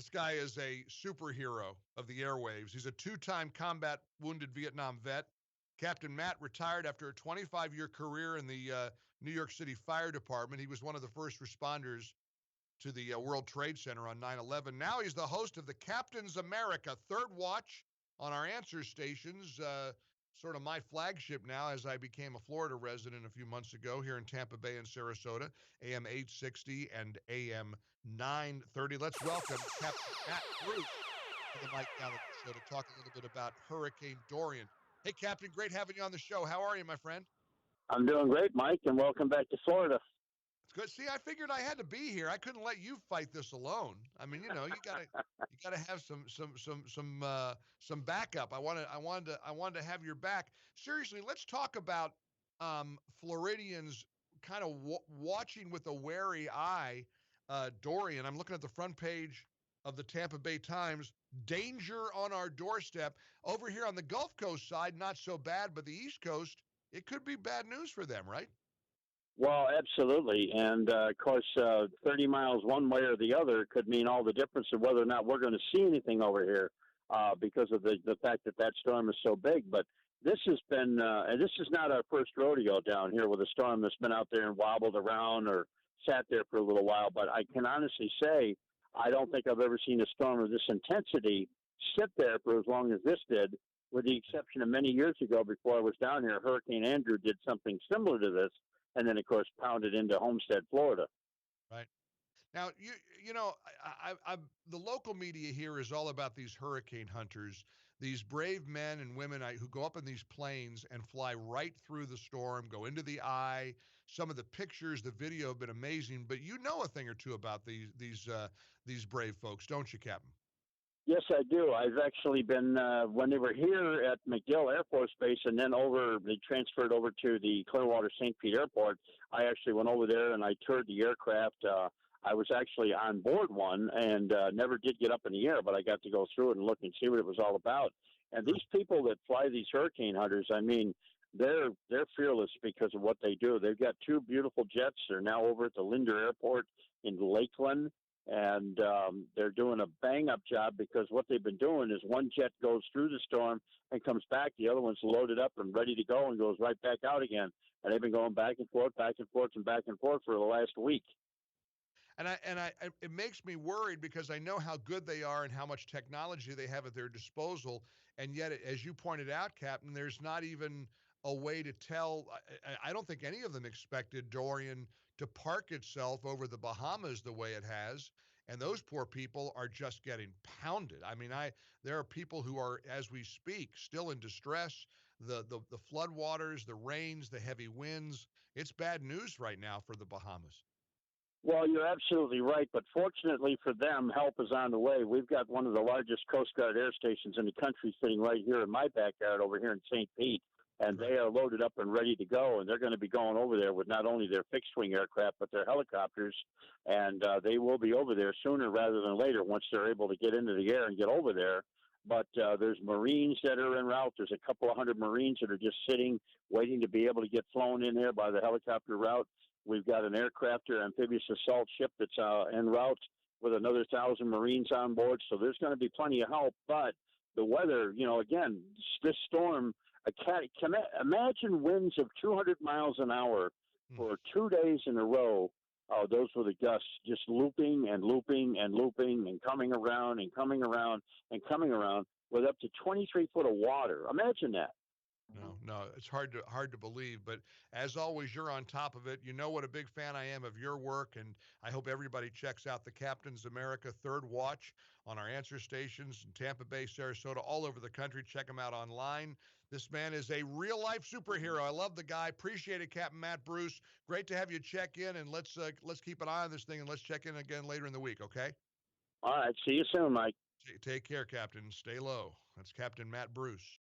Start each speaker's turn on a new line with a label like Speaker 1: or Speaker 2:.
Speaker 1: This guy is a superhero of the airwaves. He's a two-time combat wounded Vietnam vet. Captain Matt retired after a 25-year career in the New York City Fire Department. He was one of the first responders to the World Trade Center on 9/11. Now he's the host of the Captain's America Third Watch on our answer stations, sort of my flagship now as I became a Florida resident a few months ago here in Tampa Bay and Sarasota, AM 860 and AM 930. Let's welcome Captain Matt Bruce to the Mike Gallagher Show to talk a little bit about Hurricane Dorian. Hey, Captain, great having you on the show. How are you, my friend?
Speaker 2: I'm doing great, Mike, and welcome back to Florida.
Speaker 1: It's good. See, I figured I had to be here. I couldn't let you fight this alone. I mean, you gotta have some backup. I wanted to have your back. Seriously, let's talk about Floridians kind of watching with a wary eye Dorian. I'm looking at the front page of the Tampa Bay Times. Danger on our doorstep. Over here on the Gulf Coast side, not so bad, but the East Coast, it could be bad news for them, right?
Speaker 2: Well, absolutely. And, of course, 30 miles one way or the other could mean all the difference of whether or not we're going to see anything over here because of the fact that storm is so big. But this has been, and this is not our first rodeo down here with a storm that's been out there and wobbled around or sat there for a little while. But I can honestly say I don't think I've ever seen a storm of this intensity sit there for as long as this did, with the exception of many years ago before I was down here. Hurricane Andrew did something similar to this, and then, of course, pounded into Homestead, Florida.
Speaker 1: Right. Now, the local media here is all about these hurricane hunters, these brave men and women who go up in these planes and fly right through the storm, go into the eye. Some of the pictures, the video have been amazing, but you know a thing or two about these brave folks, don't you, Captain?
Speaker 2: Yes, I do. I've actually been, when they were here at MacDill Air Force Base and then they transferred over to the Clearwater St. Pete Airport, I actually went over there and I toured the aircraft. I was actually on board one and never did get up in the air, but I got to go through it and look and see what it was all about. And these people that fly these hurricane hunters, I mean, they're fearless because of what they do. They've got two beautiful jets. They're now over at the Linder Airport in Lakeland. And they're doing a bang-up job because what they've been doing is one jet goes through the storm and comes back. The other one's loaded up and ready to go and goes right back out again. And they've been going back and forth, and back and forth for the last week.
Speaker 1: And it makes me worried because I know how good they are and how much technology they have at their disposal. And yet, as you pointed out, Captain, there's not even a way to tell. I don't think any of them expected Dorian to park itself over the Bahamas the way it has. And those poor people are just getting pounded. I mean, there are people who are, as we speak, still in distress. The floodwaters, the rains, the heavy winds. It's bad news right now for the Bahamas.
Speaker 2: Well, you're absolutely right, but fortunately for them, help is on the way. We've got one of the largest Coast Guard air stations in the country sitting right here in my backyard over here in St. Pete, and they are loaded up and ready to go, and they're going to be going over there with not only their fixed-wing aircraft, but their helicopters, and they will be over there sooner rather than later once they're able to get into the air and get over there. But there's Marines that are en route. There's a couple of hundred Marines that are just sitting, waiting to be able to get flown in there by the helicopter route. We've got an aircraft or amphibious assault ship that's en route with another 1,000 Marines on board. So there's going to be plenty of help. But the weather, again, this storm, imagine winds of 200 miles an hour for 2 days in a row. Those were the gusts, just looping and looping and looping and coming around and coming around and coming around with up to 23 foot of water. Imagine that.
Speaker 1: No, it's hard to believe, but as always, you're on top of it. You know what a big fan I am of your work, and I hope everybody checks out the Captain's America Third Watch on our answer stations in Tampa Bay, Sarasota, all over the country. Check him out online. This man is a real-life superhero. I love the guy. Appreciate it, Captain Matt Bruce. Great to have you check in, and let's keep an eye on this thing, and let's check in again later in the week, okay?
Speaker 2: All right. See you soon, Mike.
Speaker 1: Take care, Captain. Stay low. That's Captain Matt Bruce.